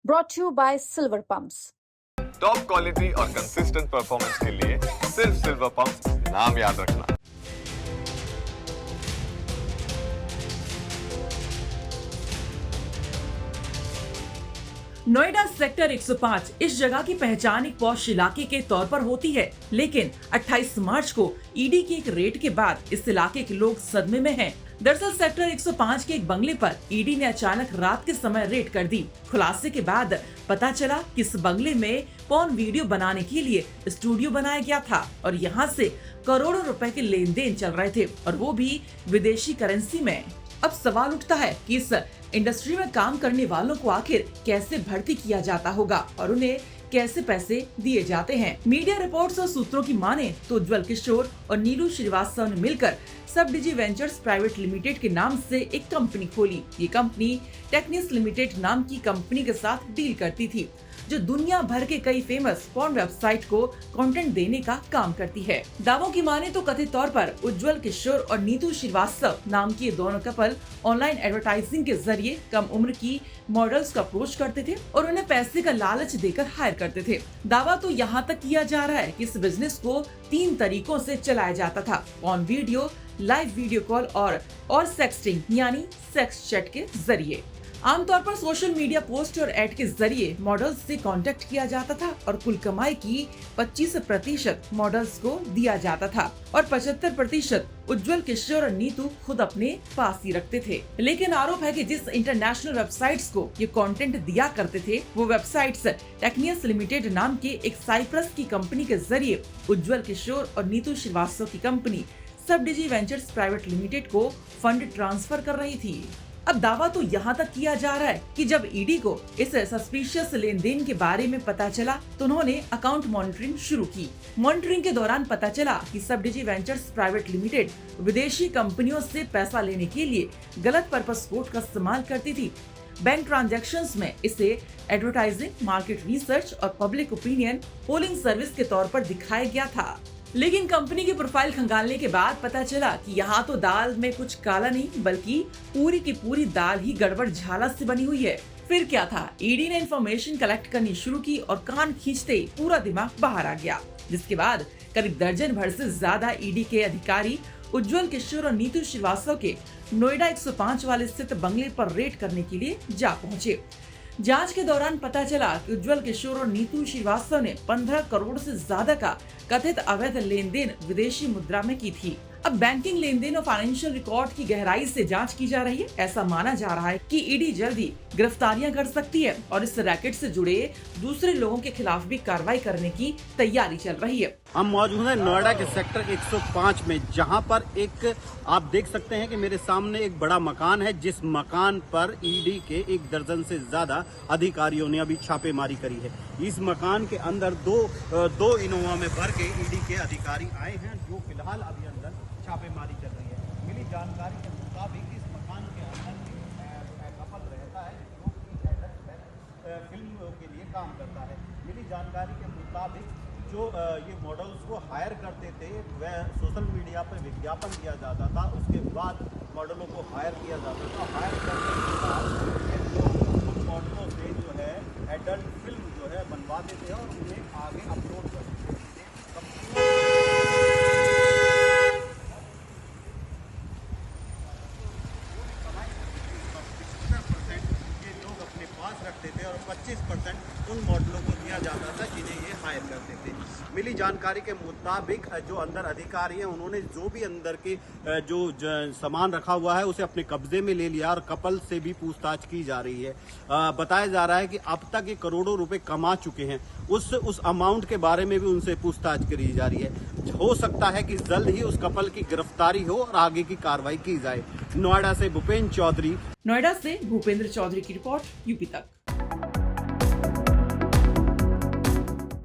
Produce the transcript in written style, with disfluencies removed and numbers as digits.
brought to you by Silver Pumps. Top quality और consistent performance के लिए सिर्फ सिल्वर पंप नाम याद रखना। नोएडा सेक्टर 105 इस जगह की पहचान एक पॉश इलाके के तौर पर होती है, लेकिन 28 मार्च को ईडी के एक रेड के बाद इस इलाके के लोग सदमे में हैं। दरअसल सेक्टर 105 के एक बंगले पर ईडी ने अचानक रात के समय रेड कर दी। खुलासे के बाद पता चला कि इस बंगले में पॉर्न वीडियो बनाने के लिए स्टूडियो बनाया गया था और यहाँ से करोड़ों रुपए के लेन देन चल रहे थे, और वो भी विदेशी करेंसी में। अब सवाल उठता है कि इस इंडस्ट्री में काम करने वालों को आखिर कैसे भर्ती किया जाता होगा और उन्हें कैसे पैसे दिए जाते हैं। मीडिया रिपोर्ट्स और सूत्रों की माने तो उज्जवल किशोर और नीलू श्रीवास्तव ने मिलकर सब डिजी वेंचर्स प्राइवेट लिमिटेड के नाम से एक कंपनी खोली। ये कंपनी टेक्निस लिमिटेड नाम की कंपनी के साथ डील करती थी, जो दुनिया भर के कई फेमस पॉर्न वेबसाइट को कंटेंट देने का काम करती है। दावों की माने तो कथित तौर पर उज्जवल किशोर और नीतू श्रीवास्तव नाम के दोनों कपल ऑनलाइन एडवर्टाइजिंग के जरिए कम उम्र की मॉडल्स को अप्रोच करते थे और उन्हें पैसे का लालच देकर हायर करते थे। दावा तो यहाँ तक किया जा रहा है कि इस बिजनेस को 3 तरीकों से चलाया जाता था: porn video, live video call और सेक्सटिंग यानी सेक्स चैट के जरिए। आमतौर पर सोशल मीडिया पोस्ट और ऐड के जरिए मॉडल्स से कांटेक्ट किया जाता था और कुल कमाई की 25% मॉडल्स को दिया जाता था और 75% उज्जवल किशोर और नीतू खुद अपने पास ही रखते थे। लेकिन आरोप है कि जिस इंटरनेशनल वेबसाइट्स को ये कंटेंट दिया करते थे, वो वेबसाइट्स टेक्निस लिमिटेड नाम के एक साइप्रस की कंपनी के जरिए उज्जवल किशोर और नीतू श्रीवास्तव की कंपनी सब डिजी वेंचर्स प्राइवेट लिमिटेड को फंड ट्रांसफर कर रही थी। अब दावा तो यहाँ तक किया जा रहा है कि जब ईडी को इस सस्पिशियस लेन देन के बारे में पता चला तो उन्होंने अकाउंट मॉनिटरिंग शुरू की। मॉनिटरिंग के दौरान पता चला कि सब डिजी वेंचर्स प्राइवेट लिमिटेड विदेशी कंपनियों से पैसा लेने के लिए गलत पर्पस कोड का इस्तेमाल करती थी। बैंक ट्रांजैक्शंस में इसे एडवर्टाइजिंग, मार्केट रिसर्च और पब्लिक ओपिनियन पोलिंग सर्विस के तौर पर दिखाया गया था। लेकिन कंपनी की प्रोफाइल खंगालने के बाद पता चला कि यहाँ तो दाल में कुछ काला नहीं, बल्कि पूरी की पूरी दाल ही गड़बड़ झाला से बनी हुई है। फिर क्या था, ईडी ने इंफॉर्मेशन कलेक्ट करनी शुरू की और कान खींचते ही पूरा दिमाग बाहर आ गया, जिसके बाद करीब दर्जन भर से ज्यादा ईडी के अधिकारी उज्जवल किशोर और नीतू श्रीवास्तव के नोएडा 105 वाले स्थित बंगले पर रेड करने के लिए जा पहुँचे। जांच के दौरान पता चला कि उज्जवल किशोर और नीतू श्रीवास्तव ने 15 करोड़ से ज्यादा का कथित अवैध लेन देन विदेशी मुद्रा में की थी। अब बैंकिंग लेन देन और फाइनेंशियल रिकॉर्ड की गहराई से जांच की जा रही है। ऐसा माना जा रहा है कि ईडी जल्द ही गिरफ्तारियां कर सकती है और इस रैकेट से जुड़े दूसरे लोगों के खिलाफ भी कार्रवाई करने की तैयारी चल रही है। हम मौजूद हैं नोएडा के सेक्टर 105 में, जहां पर एक आप देख सकते हैं कि मेरे सामने एक बड़ा मकान है, जिस मकान पर ईडी के 1 दर्जन से ज्यादा अधिकारियों ने अभी छापेमारी करी है। इस मकान के अंदर दो इनोवा में भर के ईडी के अधिकारी आए हैं, जो फिलहाल अभी अंदर छापेमारी चल रही है। मिली जानकारी के मुताबिक इस मकान के अंदर कपल रहता है, जो कि फिल्म के लिए काम करता है। मिली जानकारी के मुताबिक जो ये मॉडल्स को हायर करते थे, वह सोशल मीडिया पर विज्ञापन दिया जाता था, उसके बाद मॉडलों को हायर किया जाता था। हायर करने के बाद मॉडलों से जो है एडल्ट फिल्म जो है बनवाते थे और उन्हें आगे अपलोड करते थे। रखते थे और 25% उन मॉडलों को दिया जाता था जिन्हें ये हायर करते थे। मिली जानकारी के मुताबिक जो अंदर अधिकारी हैं, उन्होंने जो भी अंदर के जो सामान रखा हुआ है उसे अपने कब्जे में ले लिया और कपल से भी पूछताछ की जा रही है। बताया जा रहा है कि अब तक ये करोड़ों रुपए कमा चुके हैं। उस अमाउंट के बारे में भी उनसे पूछताछ करी जा रही है। हो सकता है कि जल्द ही उस कपल की गिरफ्तारी हो और आगे की कार्रवाई की जाए। नोएडा से भूपेंद्र चौधरी की रिपोर्ट, यूपी तक।